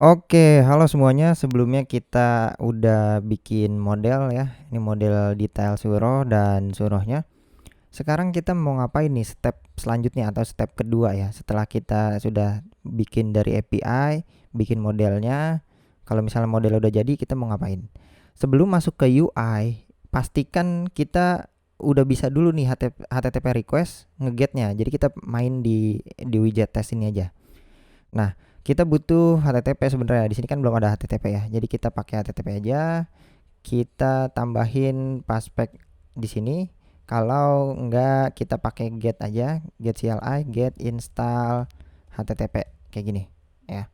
Oke, halo semuanya. Sebelumnya kita udah bikin model ya. Ini model detail suruh dan suruhnya. Sekarang kita mau ngapain nih step selanjutnya atau step kedua ya. Setelah kita sudah bikin dari API, bikin modelnya. Kalau misalnya model udah jadi, kita mau ngapain? Sebelum masuk ke UI, pastikan kita udah bisa dulu nih HTTP request ngegetnya. Jadi kita main di widget test ini aja. Nah, kita butuh HTTP sebenarnya. Di sini kan belum ada HTTP ya. Jadi kita pakai HTTP aja. Kita tambahin paspec di sini. Kalau enggak kita pakai get aja, get CLI, get install HTTP kayak gini ya.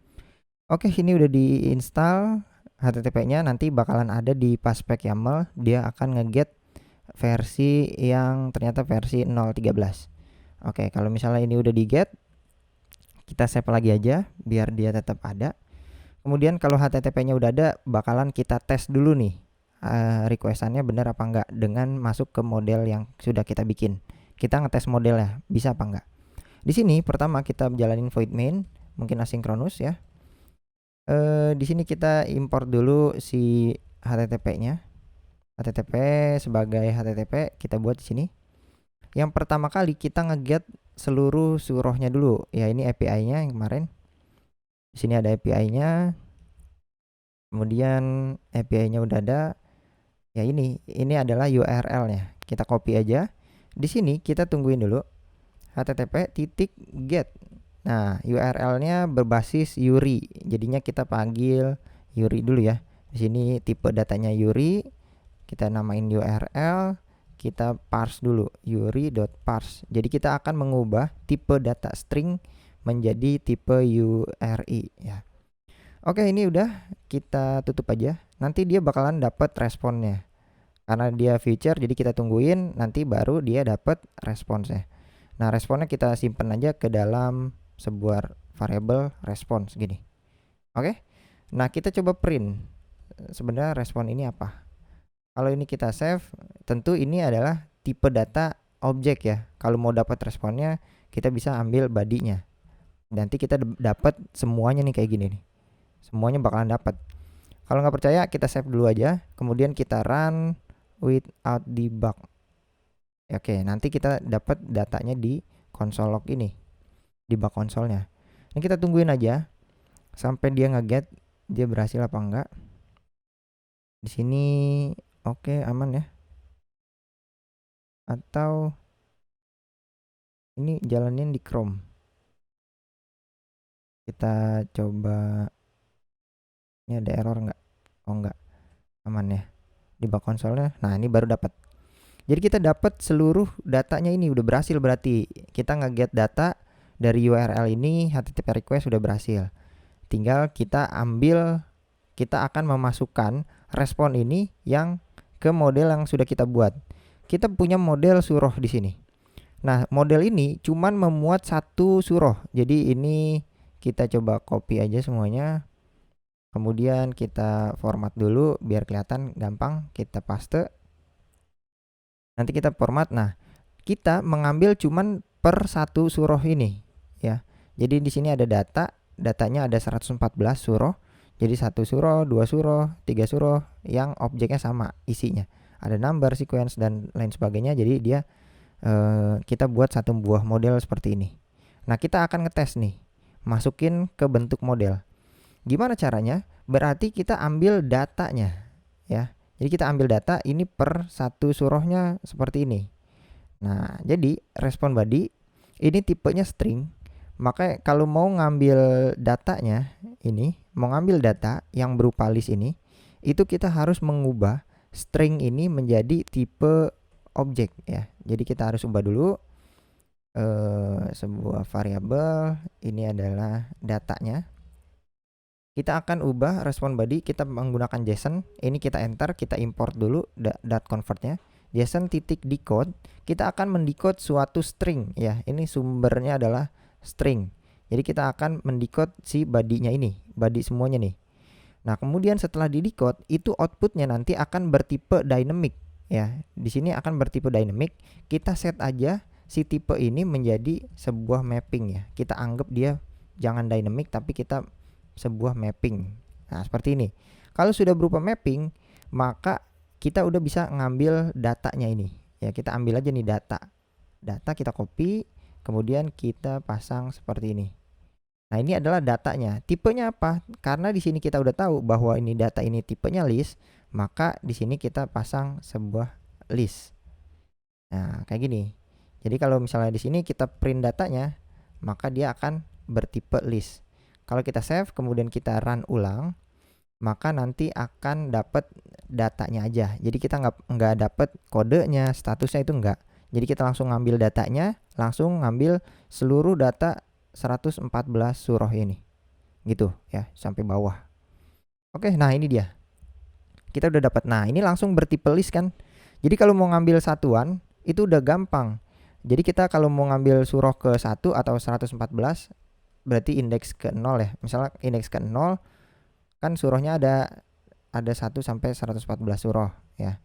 Oke, ini udah diinstal HTTP-nya, nanti bakalan ada di paspec YAML. Dia akan ngeget versi yang ternyata versi 0.13. Oke, kalau misalnya ini udah di-get, kita save lagi aja biar dia tetap ada. Kemudian kalau HTTP-nya udah ada, bakalan kita tes dulu nih requestannya benar apa enggak dengan masuk ke model yang sudah kita bikin. Kita ngetes modelnya bisa apa enggak. Di sini pertama kita jalanin void main, mungkin asinkronus ya. Di sini kita import dulu si HTTP-nya. HTTP sebagai HTTP kita buat di sini. Yang pertama kali kita ngeget seluruh surohnya dulu. Ya ini API-nya yang kemarin. Di sini ada API-nya. Kemudian API-nya udah ada. Ya ini adalah URL-nya. Kita copy aja. Di sini kita tungguin dulu http://get. Nah, URL-nya berbasis URI. Jadinya kita panggil URI dulu ya. Di sini tipe datanya URI. Kita namain URL. Kita parse dulu URI.parse. Jadi kita akan mengubah tipe data string menjadi tipe URI ya. Oke, ini udah kita tutup aja. Nanti dia bakalan dapat responnya. Karena dia future, jadi kita tungguin nanti baru dia dapat responsnya. Nah, responnya kita simpan aja ke dalam sebuah variable response gini. Oke. Nah, kita coba print. Sebenarnya respon ini apa? Kalau ini kita save, tentu ini adalah tipe data objek ya. Kalau mau dapat responnya, kita bisa ambil body-nya. Nanti kita dapat semuanya nih kayak gini nih. Semuanya bakalan dapat. Kalau nggak percaya, kita save dulu aja. Kemudian kita run without debug. Oke, nanti kita dapat datanya di console log ini, debug konsolnya. Ini kita tungguin aja sampai dia ngeget dia berhasil apa enggak. Di sini oke, aman ya. Atau ini jalanin di Chrome. Kita coba. Ini ada error enggak? Oh enggak, aman ya. Debug konsolnya. Nah, ini baru dapat. Jadi kita dapat seluruh datanya ini udah berhasil, berarti kita nge-get data dari URL ini, HTTP request sudah berhasil. Tinggal kita ambil, kita akan memasukkan respon ini yang ke model yang sudah kita buat. Kita punya model suroh di sini. Nah, model ini cuman memuat satu suroh. Jadi ini kita coba copy aja semuanya. Kemudian kita format dulu biar kelihatan gampang. Kita paste. Nanti kita format. Nah, kita mengambil cuman per satu suroh ini ya. Jadi di sini ada datanya ada 114 suroh. Jadi satu suroh, dua suroh, tiga suroh yang objeknya sama isinya. Ada number, sequence dan lain sebagainya. Jadi dia kita buat satu buah model seperti ini. Nah, kita akan ngetes nih, masukin ke bentuk model. Gimana caranya? Berarti kita ambil datanya ya. Jadi kita ambil data ini per satu surohnya seperti ini. Nah, jadi respon body ini tipenya string. Maka kalau mau ngambil datanya ini, mau ngambil data yang berupa list ini, itu kita harus mengubah string ini menjadi tipe objek ya. Jadi kita harus ubah dulu sebuah variabel, ini adalah datanya. Kita akan ubah respon body, kita menggunakan JSON. Ini kita enter, kita import dulu dot convertnya. JSON titik decode, kita akan mendecode suatu string ya. Ini sumbernya adalah string. Jadi kita akan mendecode si body-nya ini, body semuanya nih. Nah, kemudian setelah di decode, itu outputnya nanti akan bertipe dynamic ya. Di sini akan bertipe dynamic. Kita set aja si tipe ini menjadi sebuah mapping ya. Kita anggap dia jangan dynamic tapi kita sebuah mapping. Nah, seperti ini. Kalau sudah berupa mapping, maka kita udah bisa ngambil datanya ini. Ya, kita ambil aja nih data. Data kita copy, kemudian kita pasang seperti ini. Nah, ini adalah datanya. Tipenya apa? Karena di sini kita udah tahu bahwa ini data ini tipenya list, maka di sini kita pasang sebuah list. Nah, kayak gini. Jadi kalau misalnya di sini kita print datanya, maka dia akan bertipe list. Kalau kita save kemudian kita run ulang, maka nanti akan dapat datanya aja. Jadi kita nggak dapat kodenya, statusnya itu enggak. Jadi kita langsung ngambil datanya, langsung ngambil seluruh data 114 surah ini. Gitu ya, sampai bawah. Oke, nah ini dia. Kita udah dapat. Nah, ini langsung bertipe list kan. Jadi kalau mau ngambil satuan itu udah gampang. Jadi kita kalau mau ngambil surah ke 1 atau 114 berarti indeks ke 0 ya. Misalnya indeks ke 0 kan surahnya ada 1 sampai 114 surah ya.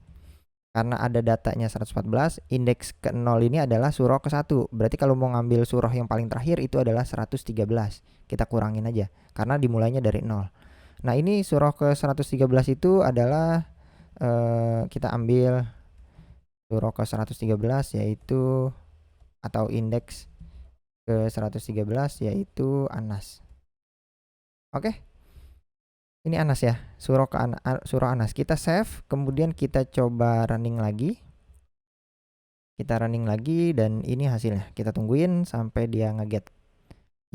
Karena ada datanya 114, indeks ke 0 ini adalah surah ke 1. Berarti kalau mau ngambil surah yang paling terakhir itu adalah 113. Kita kurangin aja karena dimulainya dari 0. Nah, ini surah ke 113 itu adalah kita ambil surah ke 113 yaitu atau indeks ke 113 yaitu Anas. Oke. Ini Anas ya, surah Anas. Kita save, kemudian kita coba running lagi. Kita running lagi dan ini hasilnya. Kita tungguin sampai dia nge-get.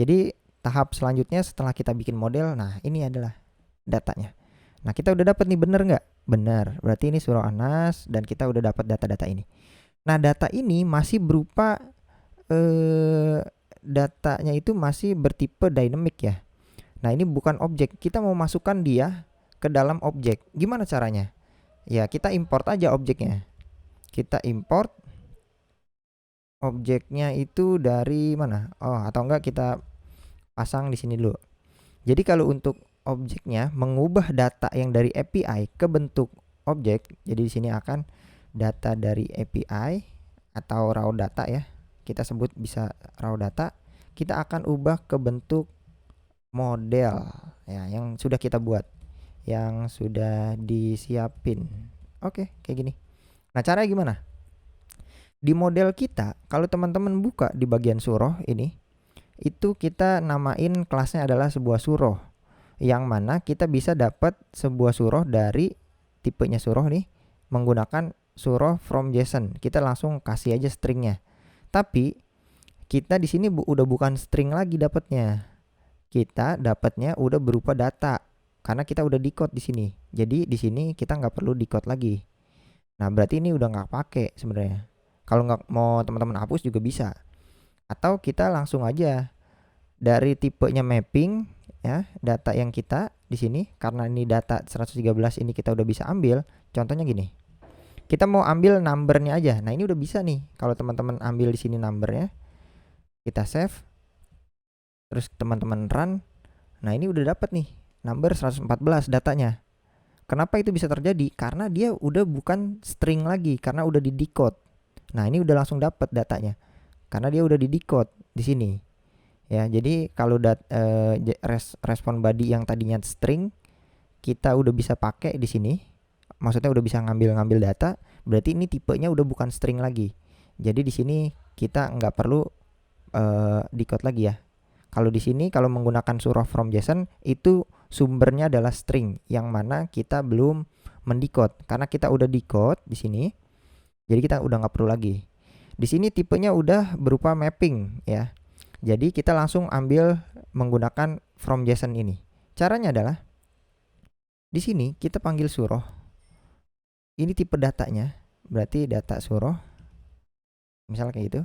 Jadi tahap selanjutnya setelah kita bikin model, nah ini adalah datanya. Nah, kita udah dapat nih, bener nggak? Bener. Berarti ini surah Anas dan kita udah dapat data-data ini. Nah, data ini masih berupa datanya itu masih bertipe dynamic ya. Nah, ini bukan objek. Kita mau masukkan dia ke dalam objek. Gimana caranya? Ya, kita import aja objeknya. Kita import objeknya itu dari mana? Oh, atau enggak kita pasang di sini dulu. Jadi kalau untuk objeknya mengubah data yang dari API ke bentuk objek, jadi di sini akan data dari API atau raw data ya. Kita sebut bisa raw data. Kita akan ubah ke bentuk model ya yang sudah kita buat, yang sudah disiapin. Oke, kayak gini. Nah, caranya gimana? Di model kita, kalau teman-teman buka di bagian surah ini, itu kita namain kelasnya adalah sebuah surah, yang mana kita bisa dapat sebuah surah dari tipenya surah nih menggunakan surah from JSON. Kita langsung kasih aja stringnya. Tapi kita di sini udah bukan string lagi dapatnya. Kita dapatnya udah berupa data karena kita udah decode di sini. Jadi di sini kita nggak perlu decode lagi. Nah, berarti ini udah nggak pakai sebenarnya. Kalau nggak mau teman-teman hapus juga bisa. Atau kita langsung aja dari tipenya mapping ya, data yang kita di sini karena ini data 113 ini kita udah bisa ambil. Contohnya gini. Kita mau ambil numbernya aja. Nah, ini udah bisa nih. Kalau teman-teman ambil di sini numbernya, kita save. Terus teman-teman run. Nah, ini udah dapat nih number 114 datanya. Kenapa itu bisa terjadi? Karena dia udah bukan string lagi, karena udah di decode. Nah, ini udah langsung dapat datanya. Karena dia udah di decode di sini. Ya, jadi kalau respon body yang tadinya string kita udah bisa pakai di sini. Maksudnya udah bisa ngambil data, berarti ini tipenya udah bukan string lagi. Jadi di sini kita nggak perlu decode lagi ya. Kalau di sini kalau menggunakan surah from JSON itu sumbernya adalah string yang mana kita belum mendecode karena kita udah decode di sini. Jadi kita udah nggak perlu lagi. Di sini tipenya udah berupa mapping ya. Jadi kita langsung ambil menggunakan from JSON ini. Caranya adalah di sini kita panggil surah. Ini tipe datanya, berarti data surah. Misalnya kayak gitu.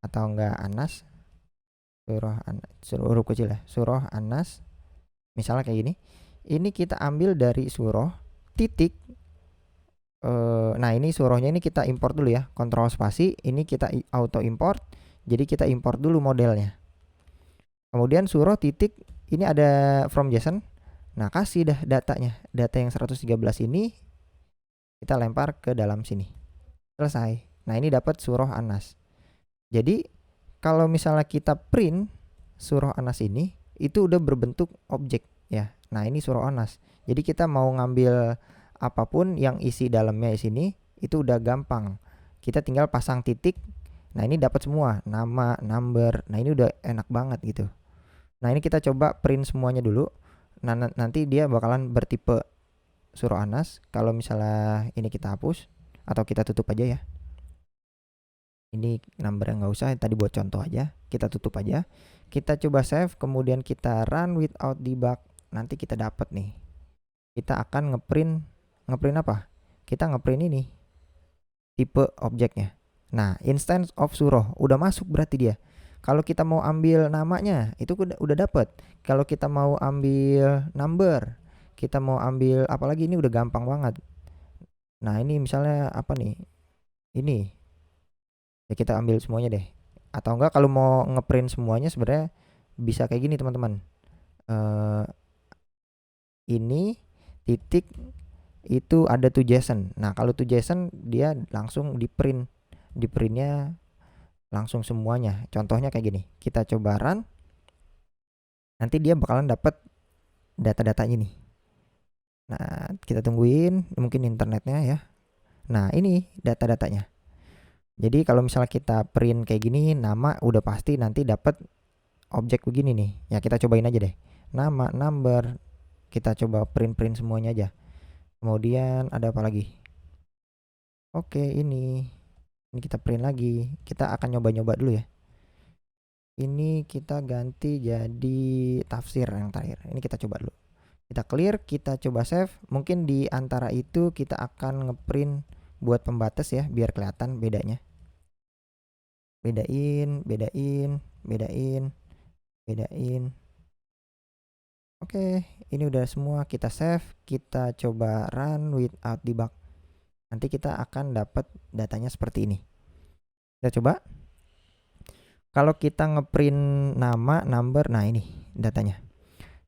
Atau enggak Anas. Surah huruf kecil ya, surah Anas misalnya kayak gini. Ini kita ambil dari surah titik nah ini surahnya ini kita import dulu ya, kontrol spasi, ini kita auto import. Jadi kita import dulu modelnya, kemudian surah titik ini ada from JSON. Nah, kasih dah datanya, data yang 113 ini kita lempar ke dalam sini, selesai. Nah, ini dapat surah Anas. Jadi kalau misalnya kita print surah Anas ini, itu udah berbentuk objek. ya. Nah, ini surah Anas. Jadi kita mau ngambil apapun yang isi dalamnya di sini itu udah gampang. Kita tinggal pasang titik. Nah, ini dapat semua, nama, number. Nah, ini udah enak banget gitu. Nah, ini kita coba print semuanya dulu. Nah, nanti dia bakalan bertipe surah Anas. Kalau misalnya ini kita hapus atau kita tutup aja ya. Ini number nggak usah, tadi buat contoh aja. Kita tutup aja. Kita coba save, kemudian kita run without debug. Nanti kita dapat nih. Kita akan ngeprint apa? Kita ngeprint ini tipe objeknya. Nah, instance of surah udah masuk berarti dia. Kalau kita mau ambil namanya itu udah dapet. Kalau kita mau ambil number, kita mau ambil apalagi ini udah gampang banget. Nah, ini misalnya apa nih? Ini ya kita ambil semuanya deh. Atau enggak kalau mau ngeprint semuanya sebenarnya bisa kayak gini teman-teman. Ini titik itu ada to JSON. Nah, kalau to JSON dia langsung di printnya langsung semuanya. Contohnya kayak gini. Kita coba run. Nanti dia bakalan dapat data-datanya nih. Nah, kita tungguin mungkin internetnya ya. Nah, ini data-datanya. Jadi kalau misalnya kita print kayak gini, nama udah pasti nanti dapat objek begini nih. Ya kita cobain aja deh. Nama, number, kita coba print semuanya aja. Kemudian ada apa lagi? Oke, ini kita print lagi. Kita akan nyoba-nyoba dulu ya. Ini kita ganti jadi tafsir yang terakhir. Ini kita coba dulu. Kita clear, kita coba save. Mungkin di antara itu kita akan ngeprint buat pembatas ya, biar kelihatan bedanya. Bedain. Oke, ini udah semua. Kita save, kita coba run without debug. Nanti kita akan dapat datanya seperti ini. Kita coba. Kalau kita ngeprint nama, number, nah ini datanya.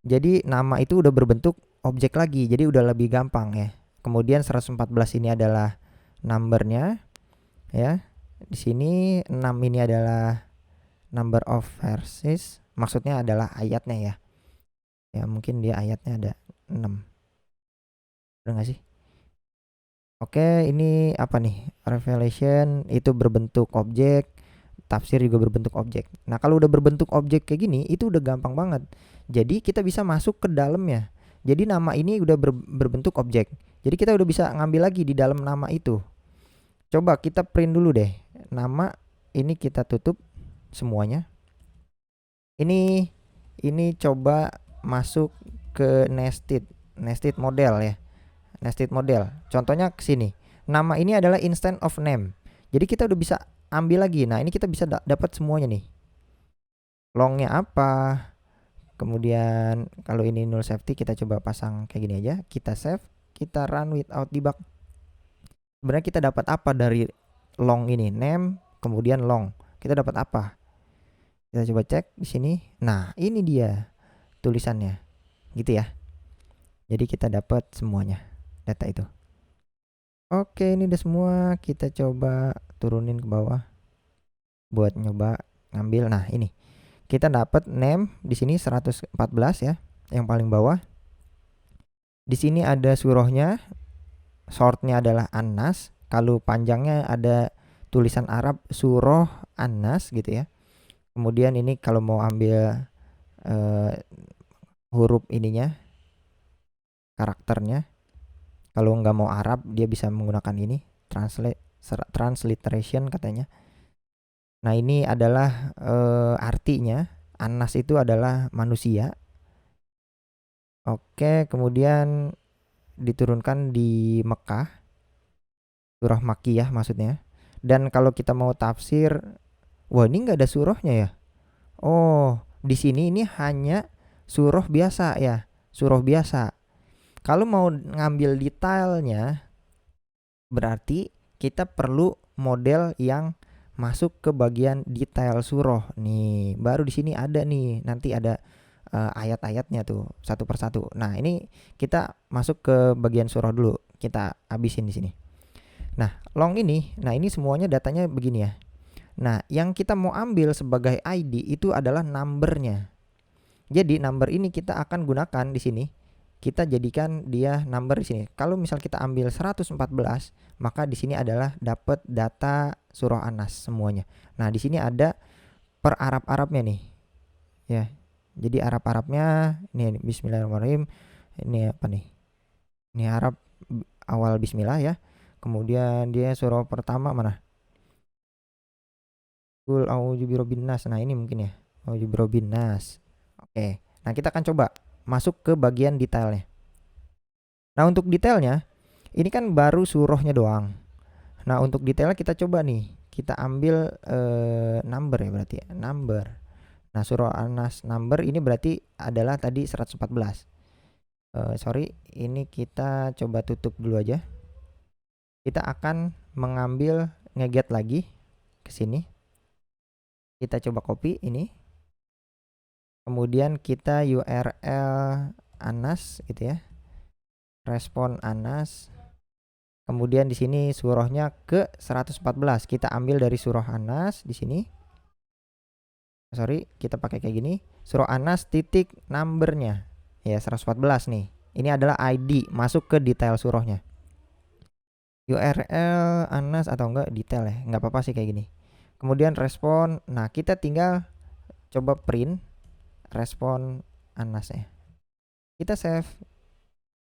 Jadi nama itu udah berbentuk objek lagi, jadi udah lebih gampang ya. Kemudian 114 ini adalah numbernya ya. Di sini 6 ini adalah number of verses, maksudnya adalah ayatnya ya. Ya mungkin dia ayatnya ada 6. Benar gak sih? Oke, ini apa nih? Revelation itu berbentuk objek, tafsir juga berbentuk objek. Nah, kalau udah berbentuk objek kayak gini, itu udah gampang banget. Jadi kita bisa masuk ke dalamnya. Jadi nama ini udah berbentuk objek. Jadi kita udah bisa ngambil lagi di dalam nama itu. Coba kita print dulu deh. Nama ini kita tutup semuanya. Ini coba masuk ke nested model ya. Nested model. Contohnya ke sini. Nama ini adalah instance of name. Jadi kita udah bisa ambil lagi. Nah, ini kita bisa dapat semuanya nih. Longnya apa? Kemudian kalau ini null safety kita coba pasang kayak gini aja. Kita save, kita run without debug. Sebenarnya kita dapat apa dari long ini? Name, kemudian long. Kita dapat apa? Kita coba cek di sini. Nah, ini dia tulisannya. Gitu ya. Jadi kita dapat semuanya data itu. Oke, ini udah semua. Kita coba turunin ke bawah buat nyoba ngambil. Nah, ini. Kita dapat name di sini 114 ya, yang paling bawah. Di sini ada surahnya. Shortnya adalah An-Nas. Kalau panjangnya ada tulisan Arab surah An-Nas gitu ya. Kemudian ini kalau mau ambil huruf ininya, karakternya, kalau nggak mau Arab dia bisa menggunakan ini transliteration katanya. Nah, ini adalah artinya An-Nas itu adalah manusia. Oke, kemudian diturunkan di Mekah, surah Makkiyah maksudnya. Dan kalau kita mau tafsir, wah ini nggak ada surahnya ya. Oh, di sini ini hanya surah biasa ya, surah biasa. Kalau mau ngambil detailnya, berarti kita perlu model yang masuk ke bagian detail surah nih. Baru di sini ada nih, nanti ada ayat-ayatnya tuh satu persatu. Nah, ini kita masuk ke bagian surah dulu. Kita habisin di sini. Nah, long ini, nah ini semuanya datanya begini ya. Nah, yang kita mau ambil sebagai ID itu adalah numbernya. Jadi number ini kita akan gunakan di sini. Kita jadikan dia number di sini. Kalau misal kita ambil 114, maka di sini adalah dapat data surah Anas semuanya. Nah, di sini ada per Arab-Arabnya nih. Ya. Jadi Arab-Arabnya ini bismillahirrahmanirrahim. Ini apa nih? Ini Arab awal bismillah ya. Kemudian dia surah pertama mana? Qul a'udzu birabbin nas. Nah, ini mungkin ya. A'udzu birabbin nas. Oke. Nah, kita akan coba masuk ke bagian detailnya. Nah, untuk detailnya ini kan baru surahnya doang. Nah, untuk detailnya kita coba nih. Kita ambil number ya berarti ya. Number. Nah, surah Anas number ini berarti adalah tadi 114. Sorry, ini kita coba tutup dulu aja. Kita akan mengambil ngeget lagi ke sini. Kita coba copy ini. Kemudian kita URL Anas gitu ya. Respon Anas. Kemudian di sini surahnya ke 114. Kita ambil dari surah Anas di sini. Sorry, kita pakai kayak gini. Surah Anas titik numbernya. Ya, 114 nih. Ini adalah ID, masuk ke detail surahnya. URL Anas atau enggak detail ya. Enggak apa-apa sih kayak gini. Kemudian respon. Nah, kita tinggal coba print respon Anas ya. Kita save.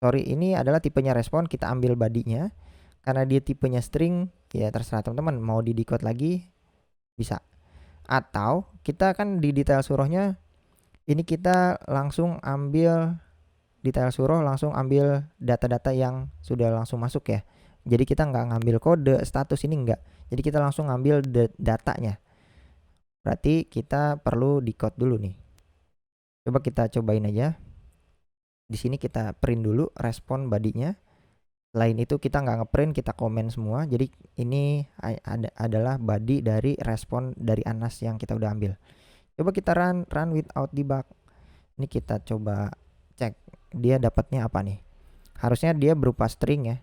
Sorry, ini adalah tipenya respon. Kita ambil body-nya. Karena dia tipenya string, ya terserah teman-teman mau di decode lagi bisa. Atau kita kan di detail surahnya ini kita langsung ambil detail surah, langsung ambil data-data yang sudah langsung masuk ya. Jadi kita nggak ngambil kode status ini enggak. Jadi kita langsung ngambil datanya. Berarti kita perlu decode dulu nih. Coba kita cobain aja. Di sini kita print dulu respon body-nya. Selain itu kita nggak ngeprint, kita komen semua. Jadi ini adalah body dari respon dari Anas yang kita udah ambil. Coba kita run without debug. Ini kita coba cek dia dapatnya apa nih. Harusnya dia berupa string ya.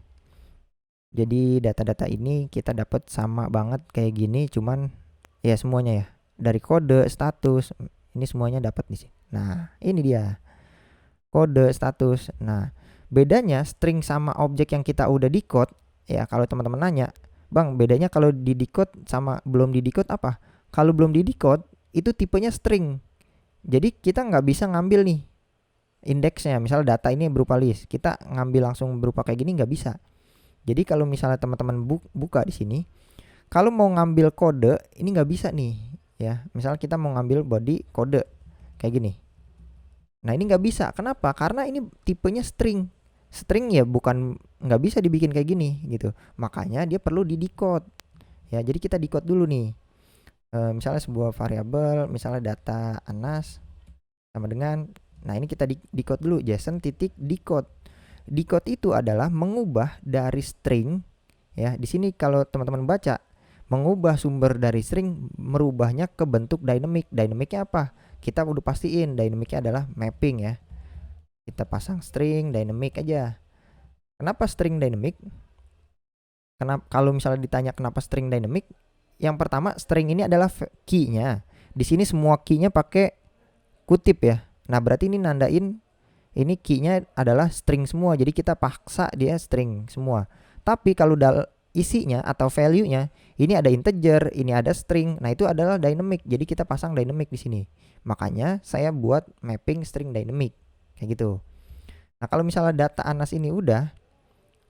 Jadi data-data ini kita dapat sama banget kayak gini, cuman ya semuanya ya. Dari kode, status, ini semuanya dapat di sini. Nah, ini dia. Kode, status. Nah, bedanya string sama objek yang kita udah decode ya, kalau teman-teman nanya, "Bang, bedanya kalau di decode sama belum di decode apa?" Kalau belum di decode itu tipenya string. Jadi kita nggak bisa ngambil nih indeksnya, misal data ini berupa list, kita ngambil langsung berupa kayak gini nggak bisa. Jadi kalau misalnya teman-teman buka di sini, kalau mau ngambil kode ini nggak bisa nih ya. Misal kita mau ngambil body kode kayak gini. Nah, ini nggak bisa. Kenapa? Karena ini tipenya string. String ya bukan, nggak bisa dibikin kayak gini gitu. Makanya dia perlu di decode. Ya, jadi kita decode dulu nih. Misalnya sebuah variabel, misalnya data Anas sama dengan, nah ini kita decode dulu, JSON titik decode. Decode itu adalah mengubah dari string ya. Di sini kalau teman-teman baca, mengubah sumber dari string, merubahnya ke bentuk dynamic. Dynamicnya apa? Kita udah pastiin dynamicnya adalah mapping ya. Kita pasang string dynamic aja. Kenapa string dynamic? Kenapa kalau misalnya ditanya kenapa string dynamic? Yang pertama, string ini adalah key-nya. Di sini semua key-nya pakai kutip ya. Nah, berarti ini nandain ini key-nya adalah string semua. Jadi kita paksa dia string semua. Tapi kalau isinya atau value-nya ini ada integer, ini ada string. Nah, itu adalah dynamic. Jadi kita pasang dynamic di sini. Makanya saya buat mapping string dynamic kayak gitu. Nah, kalau misalnya data Anas ini udah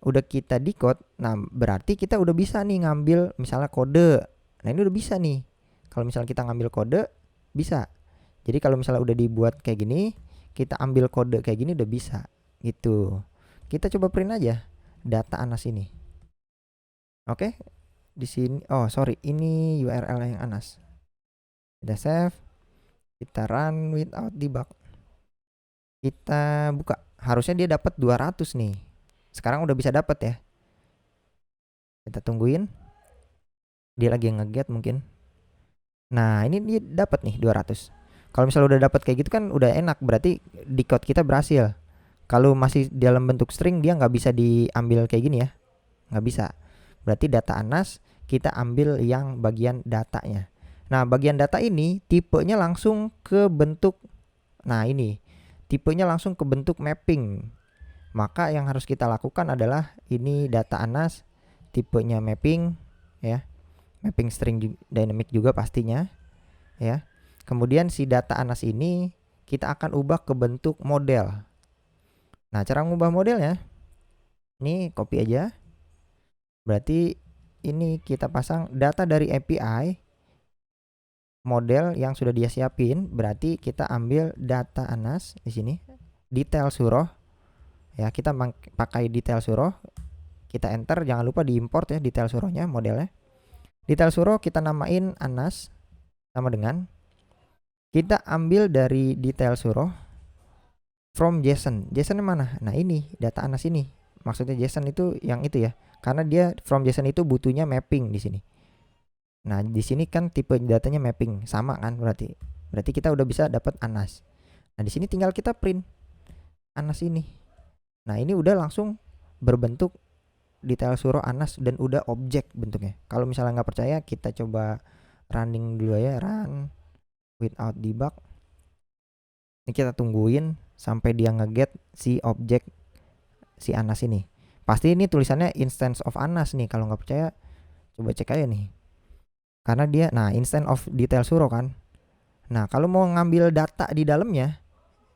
kita decode, nah berarti kita udah bisa nih ngambil misalnya kode. Nah, ini udah bisa nih. Kalau misalnya kita ngambil kode bisa. Jadi kalau misalnya udah dibuat kayak gini, kita ambil kode kayak gini udah bisa gitu. Kita coba print aja data Anas ini. Oke. Di sini ini URL yang Anas. Kita save. Kita run without debug. Kita buka. Harusnya dia dapat 200 nih. Sekarang udah bisa dapat ya. Kita tungguin. Dia lagi nge-get mungkin. Nah, ini dia dapat nih 200. Kalau misalnya udah dapat kayak gitu kan udah enak, berarti decode kita berhasil. Kalau masih dalam bentuk string dia nggak bisa diambil kayak gini ya. Nggak bisa. Berarti data Anas kita ambil yang bagian datanya. Nah, bagian data ini tipenya langsung ke bentuk Nah ini tipenya langsung ke bentuk mapping. Maka yang harus kita lakukan adalah ini data Anas, tipenya mapping ya. Mapping string dynamic juga pastinya ya. Kemudian si data Anas ini kita akan ubah ke bentuk model. Nah, cara mengubah modelnya ini copy aja. Berarti ini kita pasang data dari API model yang sudah dia siapin. Berarti kita ambil data Anas di sini, detail suroh ya. Kita pakai detail suroh, kita enter, jangan lupa diimport ya detail surohnya, modelnya. Detail suroh kita namain Anas sama dengan kita ambil dari detail suroh from JSON. JSON mana? Nah ini data Anas ini. Maksudnya JSON itu yang itu ya. Karena dia from JSON itu butuhnya mapping di sini. Nah, di sini kan tipe datanya mapping, sama kan berarti. Berarti kita udah bisa dapat Anas. Nah, di sini tinggal kita print Anas ini. Nah, ini udah langsung berbentuk detail suroh Anas dan udah objek bentuknya. Kalau misalnya nggak percaya, kita coba running dulu ya, run without debug. Ini kita tungguin sampai dia ngeget si objek si Anas ini. Pasti ini tulisannya instance of Anas nih. Kalau nggak percaya, coba cek aja nih. Karena dia, nah instance of detail suroh kan. Nah kalau mau ngambil data di dalamnya,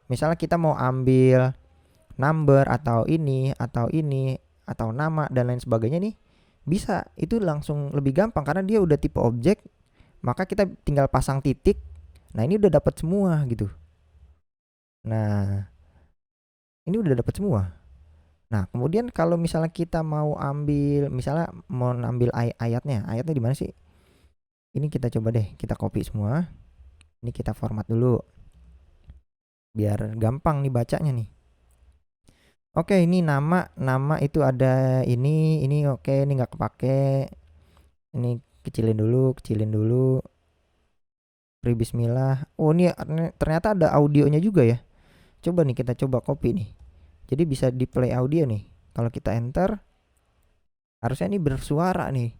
misalnya kita mau ambil number atau ini atau nama dan lain sebagainya nih, bisa. Itu langsung lebih gampang karena dia udah tipe objek. Maka kita tinggal pasang titik. Nah ini udah dapat semua gitu. Nah ini udah dapat semua. Nah kemudian kalau misalnya kita mau ambil, misalnya mau ambil ayatnya di mana sih? Ini kita coba deh, kita copy semua. Ini kita format dulu biar gampang nih bacanya nih. Oke, ini nama itu ada ini oke, ini nggak kepake. Ini kecilin dulu. Beri bismillah. Oh, ini ternyata ada audionya juga ya. Coba nih kita coba copy nih. Jadi bisa di play audio nih. Kalau kita enter, harusnya ini bersuara nih.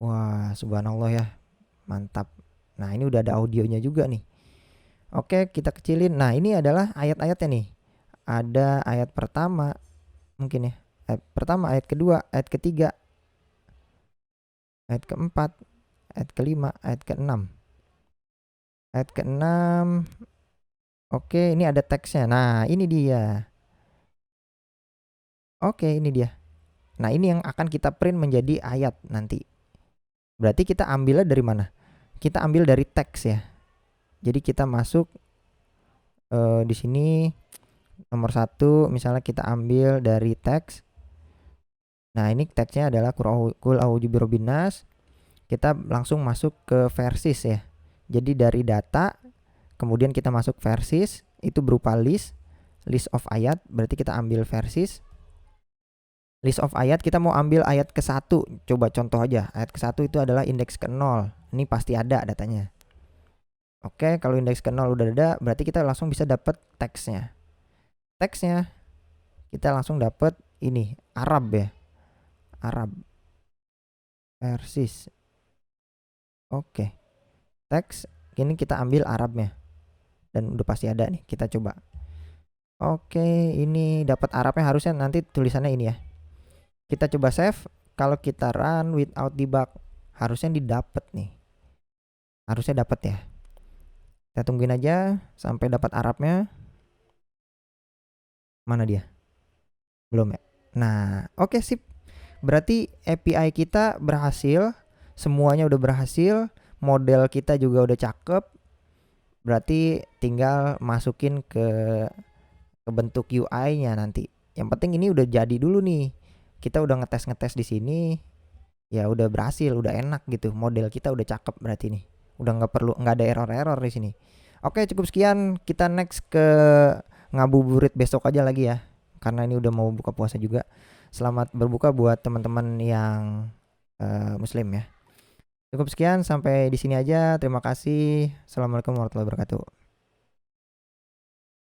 Wah, subhanallah ya. Mantap. Nah, ini udah ada audionya juga nih. Oke, kita kecilin. Nah, ini adalah ayat-ayatnya nih. Ada ayat pertama, mungkin ya. Ayat pertama, ayat kedua, ayat ketiga, ayat keempat, ayat kelima, ayat keenam. Ayat keenam. Oke, ini ada teksnya. Nah, ini dia. Oke, ini dia. Nah, ini yang akan kita print menjadi ayat nanti. Berarti kita ambilnya dari mana? Kita ambil dari teks ya. Jadi kita masuk di sini nomor 1, misalnya kita ambil dari teks. Nah, ini teksnya adalah Qul a'udzu birabbin nas. Kita langsung masuk ke versis ya. Jadi dari data, kemudian kita masuk versis, itu berupa list of ayat. Berarti kita ambil versis. List of ayat, kita mau ambil ayat ke-1. Coba contoh aja. Ayat ke-1 itu adalah indeks ke-0. Ini pasti ada datanya. Oke, kalau indeks ke-0 udah ada, berarti kita langsung bisa dapat teksnya. Teksnya kita langsung dapat ini, Arab ya. Arab. Versis. Oke. Teks, ini kita ambil Arabnya. Dan udah pasti ada nih, kita coba. Oke, ini dapat Arabnya, harusnya nanti tulisannya ini ya. Kita coba save. Kalau kita run without debug, harusnya didapat nih. Harusnya dapat ya. Kita tungguin aja sampai dapat Arabnya. Mana dia? Belum ya. Nah, oke sip. Berarti API kita berhasil. Semuanya udah berhasil. Model kita juga udah cakep. Berarti tinggal masukin ke bentuk UI-nya nanti. Yang penting ini udah jadi dulu nih. Kita udah ngetes di sini, ya udah berhasil, udah enak gitu. Model kita udah cakep berarti nih. Udah nggak ada error di sini. Oke, cukup sekian. Kita next ke ngabuburit besok aja lagi ya. Karena ini udah mau buka puasa juga. Selamat berbuka buat teman-teman yang Muslim ya. Cukup sekian, sampai di sini aja. Terima kasih. Assalamualaikum warahmatullahi wabarakatuh.